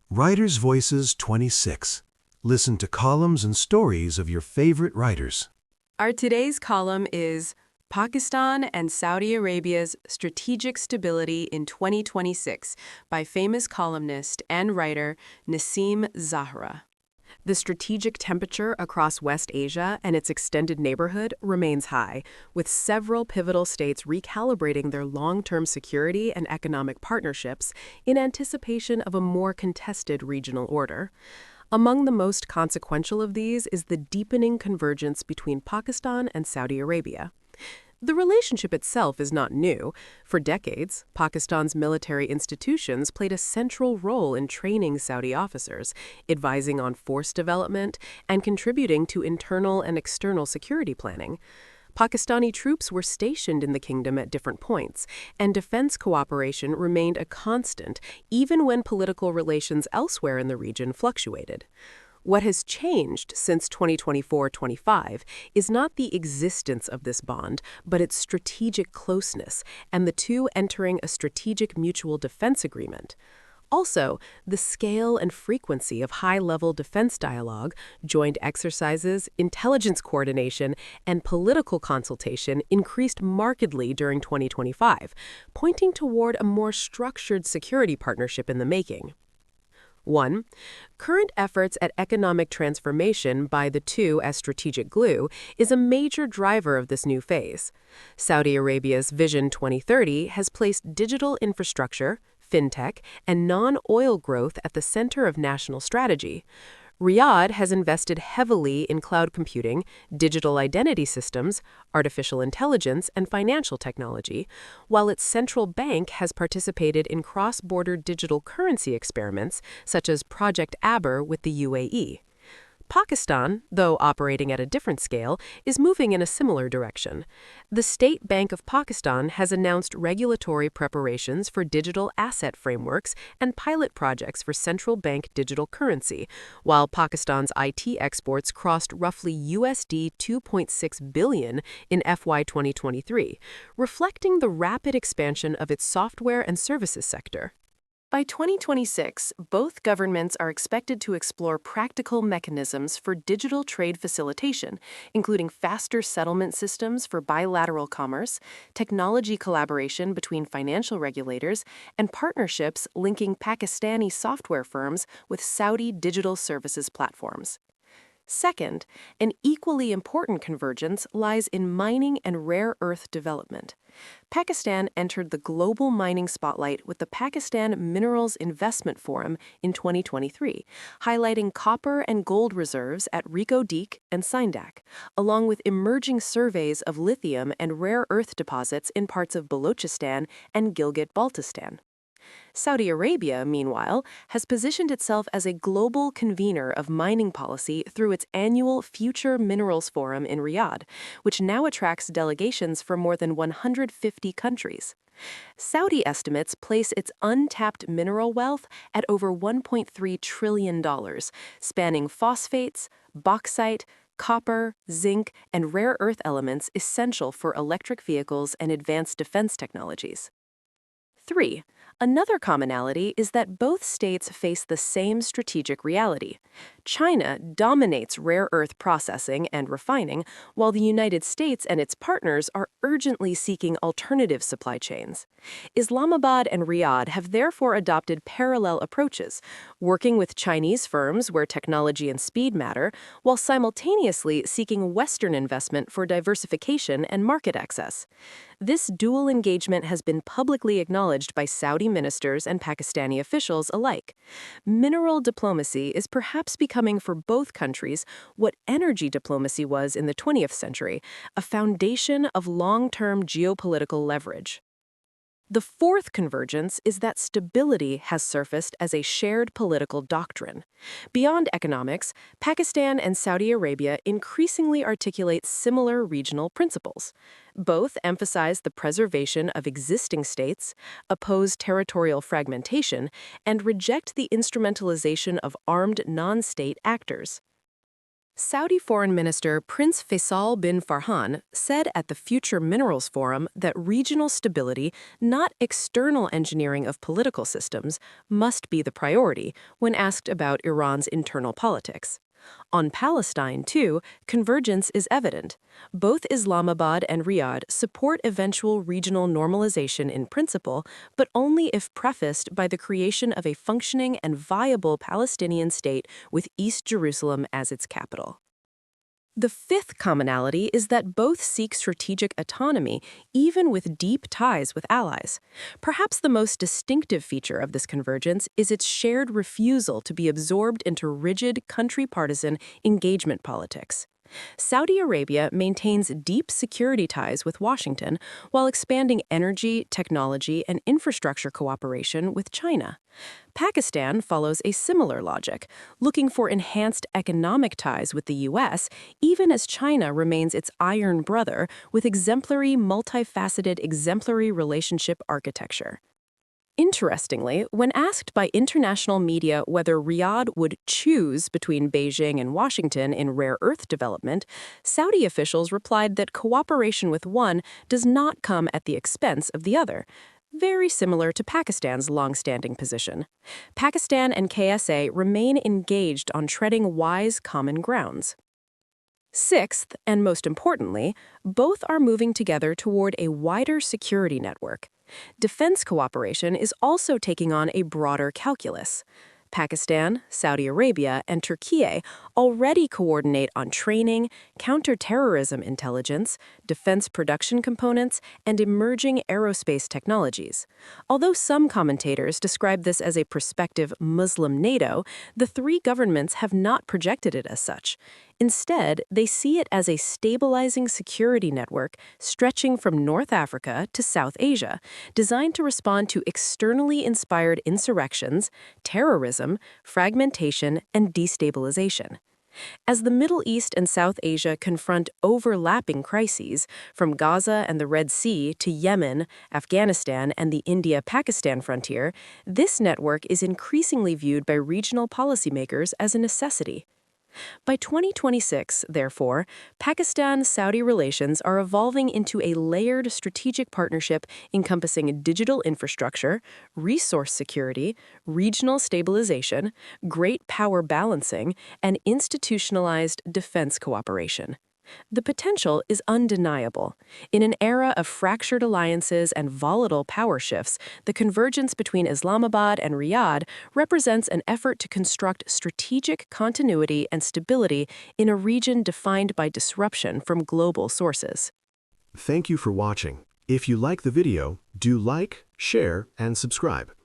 Writers' Voices 26. Listen to columns and stories of your favorite writers. Our today's column is Pakistan and Saudi Arabia's Strategic Stability in 2026 by famous columnist and writer Naseem Zahra. The strategic temperature across West Asia and its extended neighborhood remains high, with several pivotal states recalibrating their long-term security and economic partnerships in anticipation of a more contested regional order. Among the most consequential of these is the deepening convergence between Pakistan and Saudi Arabia. The relationship itself is not new. For decades, Pakistan's military institutions played a central role in training Saudi officers, advising on force development, and contributing to internal and external security planning. Pakistani troops were stationed in the kingdom at different points, and defense cooperation remained a constant even when political relations elsewhere in the region fluctuated. What has changed since 2024-25 is not the existence of this bond, but its strategic closeness, and the two entering a strategic mutual defense agreement. Also, the scale and frequency of high-level defense dialogue, joint exercises, intelligence coordination, and political consultation increased markedly during 2025, pointing toward a more structured security partnership in the making. 1. Current efforts at economic transformation by the two as strategic glue is a major driver of this new phase. Saudi Arabia's Vision 2030 has placed digital infrastructure, fintech, and non-oil growth at the center of national strategy. Riyadh has invested heavily in cloud computing, digital identity systems, artificial intelligence, and financial technology, while its central bank has participated in cross-border digital currency experiments such as Project Aber with the UAE. Pakistan, though operating at a different scale, is moving in a similar direction. The State Bank of Pakistan has announced regulatory preparations for digital asset frameworks and pilot projects for central bank digital currency, while Pakistan's IT exports crossed roughly USD 2.6 billion in FY 2023, reflecting the rapid expansion of its software and services sector. By 2026, both governments are expected to explore practical mechanisms for digital trade facilitation, including faster settlement systems for bilateral commerce, technology collaboration between financial regulators, and partnerships linking Pakistani software firms with Saudi digital services platforms. Second, an equally important convergence lies in mining and rare earth development. Pakistan entered the global mining spotlight with the Pakistan Minerals Investment Forum in 2023, highlighting copper and gold reserves at Reko Diq and Sindak, along with emerging surveys of lithium and rare earth deposits in parts of Balochistan and Gilgit-Baltistan. Saudi Arabia, meanwhile, has positioned itself as a global convener of mining policy through its annual Future Minerals Forum in Riyadh, which now attracts delegations from more than 150 countries. Saudi estimates place its untapped mineral wealth at over $1.3 trillion, spanning phosphates, bauxite, copper, zinc, and rare earth elements essential for electric vehicles and advanced defense technologies. 3. Another commonality is that both states face the same strategic reality. China dominates rare earth processing and refining, while the United States and its partners are urgently seeking alternative supply chains. Islamabad and Riyadh have therefore adopted parallel approaches, working with Chinese firms where technology and speed matter, while simultaneously seeking Western investment for diversification and market access. This dual engagement has been publicly acknowledged by Saudi ministers and Pakistani officials alike. Mineral diplomacy is perhaps becoming for both countries what energy diplomacy was in the 20th century, a foundation of long-term geopolitical leverage. The fourth convergence is that stability has surfaced as a shared political doctrine. Beyond economics, Pakistan and Saudi Arabia increasingly articulate similar regional principles. Both emphasize the preservation of existing states, oppose territorial fragmentation, and reject the instrumentalization of armed non-state actors. Saudi Foreign Minister Prince Faisal bin Farhan said at the Future Minerals Forum that regional stability, not external engineering of political systems, must be the priority when asked about Iran's internal politics. On Palestine, too, convergence is evident. Both Islamabad and Riyadh support eventual regional normalization in principle, but only if prefaced by the creation of a functioning and viable Palestinian state with East Jerusalem as its capital. The fifth commonality is that both seek strategic autonomy, even with deep ties with allies. Perhaps the most distinctive feature of this convergence is its shared refusal to be absorbed into rigid country-partisan engagement politics. Saudi Arabia maintains deep security ties with Washington while expanding energy, technology, and infrastructure cooperation with China. Pakistan follows a similar logic, looking for enhanced economic ties with the U.S., even as China remains its iron brother with multifaceted exemplary relationship architecture. Interestingly, when asked by international media whether Riyadh would choose between Beijing and Washington in rare earth development, Saudi officials replied that cooperation with one does not come at the expense of the other, very similar to Pakistan's long-standing position. Pakistan and KSA remain engaged on treading wise common grounds. Sixth, and most importantly, both are moving together toward a wider security network. Defense cooperation is also taking on a broader calculus. Pakistan, Saudi Arabia, and Turkey already coordinate on training, counterterrorism intelligence, defense production components, and emerging aerospace technologies. Although some commentators describe this as a prospective Muslim NATO, the three governments have not projected it as such. Instead, they see it as a stabilizing security network stretching from North Africa to South Asia, designed to respond to externally inspired insurrections, terrorism, fragmentation, and destabilization. As the Middle East and South Asia confront overlapping crises, from Gaza and the Red Sea to Yemen, Afghanistan, and the India-Pakistan frontier, this network is increasingly viewed by regional policymakers as a necessity. By 2026, therefore, Pakistan-Saudi relations are evolving into a layered strategic partnership encompassing digital infrastructure, resource security, regional stabilization, great power balancing, and institutionalized defense cooperation. The potential is undeniable. In an era of fractured alliances and volatile power shifts, the convergence between Islamabad and Riyadh represents an effort to construct strategic continuity and stability in a region defined by disruption from global sources. Thank you for watching. If you like the video, do like, share, and subscribe.